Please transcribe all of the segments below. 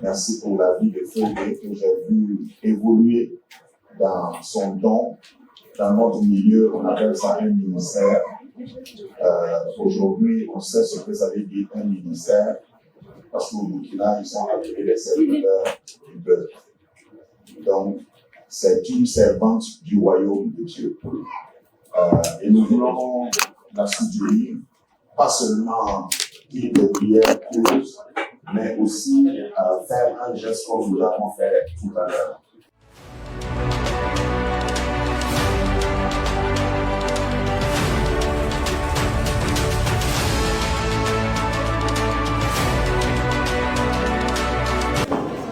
Merci pour la vie de Fodé que j'ai vu évoluer dans son don. Dans notre milieu, on appelle ça un ministère. Aujourd'hui, on sait ce que ça veut dire un ministère, parce qu'au Burkina, ils sont appelés les serviteurs du peuple. Donc, c'est une servante du royaume de Dieu. Et nous voulons la soutenir, pas seulement dire des prières pieuses, mais aussi faire un geste comme nous l'avons fait tout à l'heure.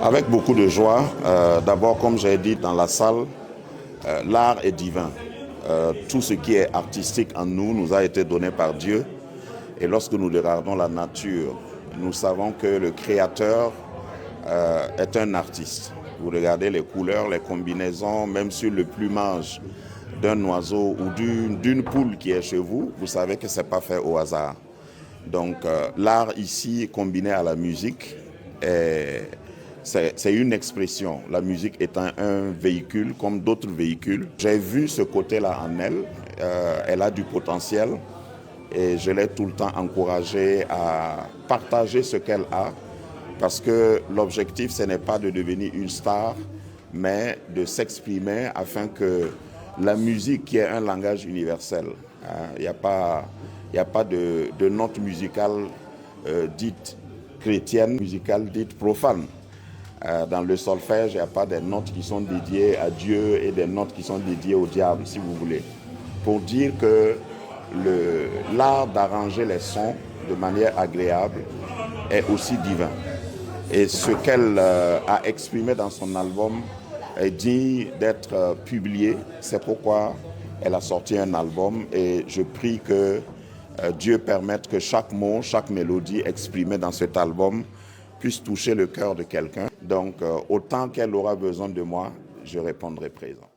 Avec beaucoup de joie, d'abord comme j'ai dit dans la salle, l'art est divin. Tout ce qui est artistique en nous a été donné par Dieu. Et lorsque nous regardons la nature, nous savons que le Créateur est un artiste. Vous regardez les couleurs, les combinaisons, même sur le plumage d'un oiseau ou d'une poule qui est chez vous, vous savez que ce n'est pas fait au hasard. Donc l'art ici combiné à la musique, c'est une expression. La musique est un véhicule comme d'autres véhicules. J'ai vu ce côté-là en elle. Elle a du potentiel et je l'ai tout le temps encouragée à partager ce qu'elle a, parce que l'objectif, ce n'est pas de devenir une star, mais de s'exprimer afin que la musique, qui est un langage universel, il n'y a pas de note musicale dite chrétienne, musicale dite profane. Dans le solfège, il n'y a pas des notes qui sont dédiées à Dieu et des notes qui sont dédiées au diable, si vous voulez. Pour dire que l'art d'arranger les sons de manière agréable est aussi divin. Et ce qu'elle a exprimé dans son album est digne d'être publié. C'est pourquoi elle a sorti un album et je prie que Dieu permette que chaque mot, chaque mélodie exprimée dans cet album puisse toucher le cœur de quelqu'un. Donc, autant qu'elle aura besoin de moi, je répondrai présent.